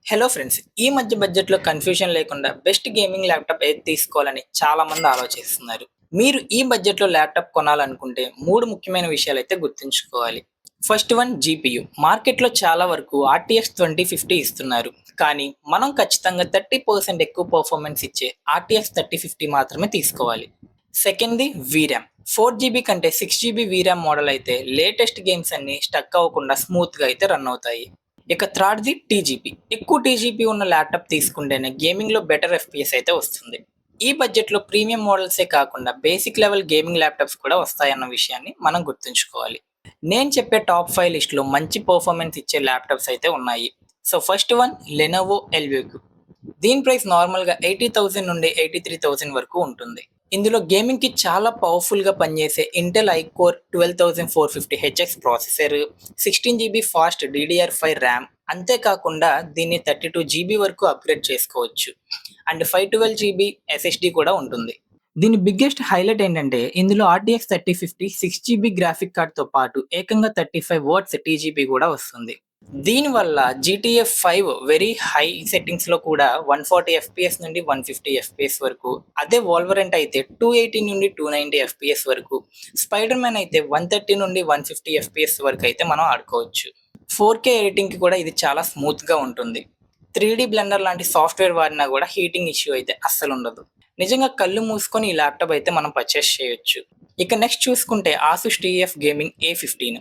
Hello friends, ఈ మధ్య బడ్జెట్‌లో కన్‌ఫ్యూజన్ లేకుండా బెస్ట్ గేమింగ్ ల్యాప్‌టాప్ ఏది తీసుకోవాలని చాలామంది ఆలోచిస్తున్నారు. మీరు ఈ బడ్జెట్‌లో ల్యాప్‌టాప్ కొనాలనుకుంటే 3 ముఖ్యమైన విషయాలైతే గుర్తుంచుకోవాలి. First one GPU. మార్కెట్‌లో చాలా వరకు ఆర్టీఎక్స్ 2050 ఇస్తున్నారు. కానీ మనం ఖచ్చితంగా 30% ఎక్కువ పెర్ఫార్మెన్స్ ఇచ్చే ఆర్టీఎక్స్ 3050 మాత్రమే తీసుకోవాలి. సెకండ్‌ది వీరామ్. 4 జీబీ కంటే 6 జీబీ వీరామ్ మోడల్ అయితే లేటెస్ట్ గేమ్స్ అన్నీ స్టక్ అవ్వకుండా స్మూత్‌గా అయితే రన్ అవుతాయి. ఇక థర్డ్‌ది టీజీపీ. ఎక్కువ టీజీపీ ఉన్న ల్యాప్‌టాప్ తీసుకుంటేనే గేమింగ్‌లో బెటర్ ఎఫ్‌పీఎస్ అయితే వస్తుంది. ఈ బడ్జెట్‌లో ప్రీమియం మోడల్సే కాకుండా బేసిక్ లెవెల్ గేమింగ్ ల్యాప్‌టాప్స్ కూడా వస్తాయన్న విషయాన్ని మనం గుర్తుంచుకోవాలి. నేను చెప్పే టాప్ 5 లిస్ట్‌లో మంచి పెర్ఫార్మెన్స్ ఇచ్చే ల్యాప్‌టాప్స్ అయితే ఉన్నాయి. So first one Lenovo LOQ. దీని ప్రైస్ నార్మల్‌గా 80,000 నుండి 83,000 వరకు ఉంటుంది. ఇందులో గేమింగ్‌కి చాలా పవర్‌ఫుల్‌గా పనిచేసే Intel i core 12450 HX processor, 16 GB fast DDR five RAM, అంతేకాకుండా దీన్ని 32 జీబీ వరకు అప్‌గ్రేడ్ చేసుకోవచ్చు. అండ్ 512 జీబీ ఎస్ఎస్‌డీ కూడా ఉంటుంది. దీని బిగ్గెస్ట్ హైలైట్ ఏంటంటే ఇందులో ఆర్టీఎక్స్ 3050 6 జీబీ గ్రాఫిక్ కార్డ్‌తో పాటు ఏకంగా 35 వాట్స్ టీజీపీ కూడా వస్తుంది. దీనివల్ల జీటీఏ 5 వెరీ హై సెట్టింగ్స్‌లో కూడా 140 ఎఫ్‌పీఎస్ నుండి 150 ఎఫ్‌పీఎస్ వరకు, అదే వోల్వరెంట్ అయితే 280 నుండి 290 ఎఫ్‌పీఎస్ వరకు, స్పైడర్ మ్యాన్ అయితే 130 నుండి 150 ఎఫ్‌పీఎస్ వరకు అయితే మనం ఆడుకోవచ్చు. 4K ఎడిటింగ్‌కి కూడా ఇది చాలా స్మూత్‌గా ఉంటుంది. 3డీ బ్లెండర్ లాంటి సాఫ్ట్‌వేర్ వాడినా కూడా హీటింగ్ ఇష్యూ అయితే అస్సలుండదు. నిజంగా కళ్ళు మూసుకొని ఈ ల్యాప్‌టాప్ అయితే మనం పర్చేస్ చేయొచ్చు. ఇక నెక్స్ట్ చూసుకుంటే ఆసుస్ టీఎఫ్ గేమింగ్ A15.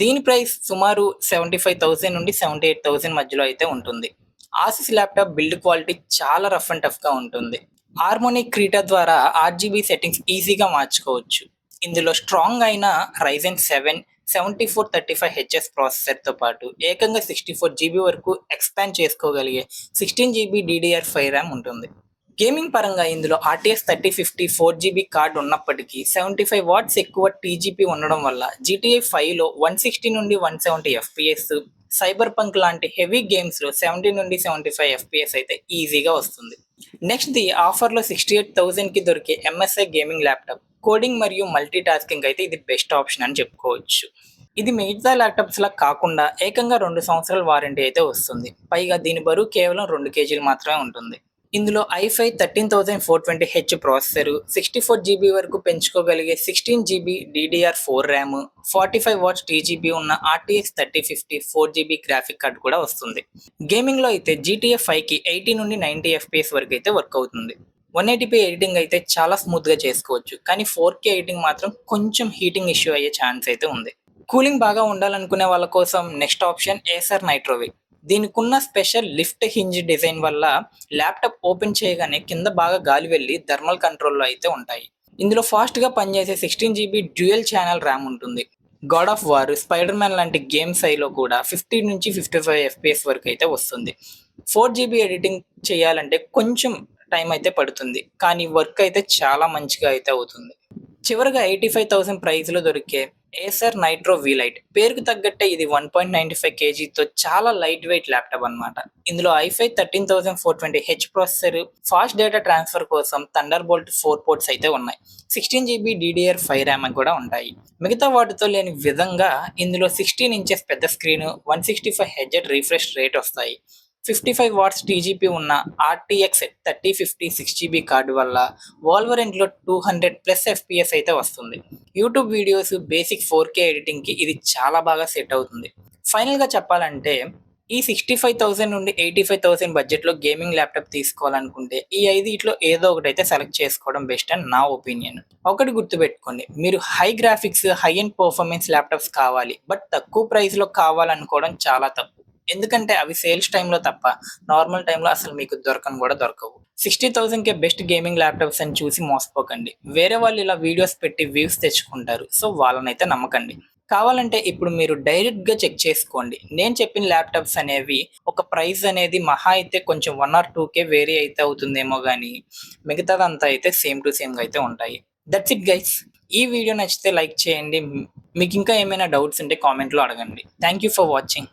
దీని ప్రైస్ సుమారు 75,000 నుండి 78,000 మధ్యలో అయితే ఉంటుంది. ఆసుస్ ల్యాప్‌టాప్ బిల్డ్ క్వాలిటీ చాలా రఫ్ అండ్ టఫ్‌గా ఉంటుంది. హార్మోనిక్ క్రీటా ద్వారా ఆర్‌జీబీ సెట్టింగ్స్ ఈజీగా మార్చుకోవచ్చు. ఇందులో స్ట్రాంగ్ అయిన రైజెన్ 7 7435 హెచ్ఎస్ ప్రాసెసర్‌తో పాటు ఏకంగా 64 జీబీ వరకు ఎక్స్‌పాండ్ చేసుకోగలిగే 16 జీబీ డీడీఆర్5 ర్యామ్ ఉంటుంది. గేమింగ్ పరంగా ఇందులో ఆర్టీఎక్స్ 3050 4 జీబీ కార్డ్ ఉన్నప్పటికీ 75 వాట్స్ ఎక్కువ టీజీపీ ఉండడం వల్ల జీటీఏ 5లో 160 నుండి 170 ఎఫ్‌పీఎస్, సైబర్ పంక్ లాంటి హెవీ గేమ్స్‌లో 70 నుండి 75 ఎఫ్‌పీఎస్ అయితే ఈజీగా వస్తుంది. నెక్స్ట్‌ది ఆఫర్‌లో 68,000కి దొరికే ఎంఎస్ఐ గేమింగ్ ల్యాప్‌టాప్. కోడింగ్ మరియు మల్టీ టాస్కింగ్ అయితే ఇది బెస్ట్ ఆప్షన్ అని చెప్పుకోవచ్చు. ఇది మిగతా ల్యాప్‌టాప్స్‌లా కాకుండా ఏకంగా 2 సంవత్సరాల వారంటీ అయితే వస్తుంది. పైగా దీని బరువు కేవలం 2 కేజీలు మాత్రమే ఉంటుంది. ఇందులో ఐ5 13420హెచ్ ప్రాసెసర్, 64 జీబీ వరకు పెంచుకోగలిగే 16 జీబీ డీడీఆర్4 ర్యామ్, 45 వాట్స్ టీజీబీ ఉన్న ఆర్టీఎక్స్ 3050 4 జీబీ గ్రాఫిక్ కార్డ్ కూడా వస్తుంది. గేమింగ్‌లో అయితే జీటీఏ 5కి 80 నుండి 90 ఎఫ్‌పీఎస్ వరకు అయితే వర్క్ అవుతుంది. 180p ఎడిటింగ్ అయితే చాలా స్మూత్‌గా చేసుకోవచ్చు. కానీ 4K ఎడిటింగ్ మాత్రం కొంచెం హీటింగ్ ఇష్యూ అయ్యే ఛాన్స్ అయితే ఉంది. కూలింగ్ బాగా ఉండాలనుకునే వాళ్ళ కోసం నెక్స్ట్ ఆప్షన్ ఏసర్ నైట్రోవే. దీనికున్న స్పెషల్ లిఫ్ట్ హింజ్ డిజైన్ వల్ల ల్యాప్‌టాప్ ఓపెన్ చేయగానే కింద బాగా గాలి వెళ్ళి థర్మల్ కంట్రోల్‌లో అయితే ఉంటాయి. ఇందులో ఫాస్ట్‌గా పనిచేసే 16 జీబీ డ్యూయల్ ఛానెల్ ర్యామ్ ఉంటుంది. God of war, spider man లాంటి గేమ్స్ అయిలో కూడా 50 నుంచి 55 ఎఫ్‌పీఎస్ వరకు అయితే వస్తుంది. 4 జీబీ ఎడిటింగ్ చేయాలంటే కొంచెం టైం అయితే పడుతుంది. కానీ వర్క్ అయితే చాలా మంచిగా అయితే అవుతుంది. చివరగా 85,000 ప్రైస్‌లో దొరికే ఏసర్ నైట్రో వి లైట్. పేరుకు తగ్గట్టే ఇది 1.95 కేజీతో చాలా లైట్ వెయిట్ ల్యాప్‌టాప్ అన్నమాట. ఇందులో ఐ5 13420హెచ్ ప్రాసెసర్, ఫాస్ట్ డేటా ట్రాన్స్‌ఫర్ కోసం థండర్బోల్ట్ 4 పోర్ట్స్ అయితే ఉన్నాయి. 16 జీబీ డీడీఆర్5 ర్యామ్ కూడా ఉంటాయి. మిగతా వాటితో లేని విధంగా ఇందులో 16 ఇంచెస్ పెద్ద స్క్రీన్, 165 హెర్ట్జ్ రిఫ్రెష్ రేట్ వస్తాయి. 55 వాట్స్ టీజీపీ ఉన్న ఆర్టీఎక్స్ 3050 6 జీబీ కార్డు వల్ల వోల్వరెంట్‌లో 200+ ఎఫ్‌పీఎస్ అయితే వస్తుంది. యూట్యూబ్ వీడియోస్, బేసిక్ 4K ఎడిటింగ్‌కి ఇది చాలా బాగా సెట్ అవుతుంది. ఫైనల్‌గా చెప్పాలంటే ఈ 65,000 నుండి 85,000 బడ్జెట్‌లో గేమింగ్ ల్యాప్‌టాప్ తీసుకోవాలనుకుంటే ఈ 5 ఏదో ఒకటైతే సెలెక్ట్ చేసుకోవడం బెస్ట్ అని నా ఒపీనియన్. ఒకటి గుర్తుపెట్టుకోండి, మీరు high graphics, high end performance laptops కావాలి, బట్ తక్కువ ప్రైస్‌లో కావాలనుకోవడం చాలా తప్పు. ఎందుకంటే అవి సేల్స్ టైమ్‌లో తప్ప నార్మల్ టైమ్‌లో అసలు మీకు దొరకవు. 60,000కే బెస్ట్ గేమింగ్ ల్యాప్‌టాప్స్ అని చూసి మోసపోకండి. వేరే వాళ్ళు ఇలా వీడియోస్ పెట్టి వ్యూస్ తెచ్చుకుంటారు. సో వాళ్ళనైతే నమ్మకండి. కావాలంటే ఇప్పుడు మీరు డైరెక్ట్‌గా చెక్ చేసుకోండి. నేను చెప్పిన ల్యాప్‌టాప్స్ అనేవి ఒక ప్రైస్ అనేది మహా అయితే కొంచెం 1 ఆర్ 2 వేరీ అయితే అవుతుందేమో గానీ, మిగతాదంతా అయితే సేమ్ టు సేమ్‌గా అయితే ఉంటాయి. That's it guys. ఈ వీడియో నచ్చితే లైక్ చేయండి. మీకింకా ఏమైనా డౌట్స్ ఉంటే కామెంట్‌లో అడగండి. Thank you for watching.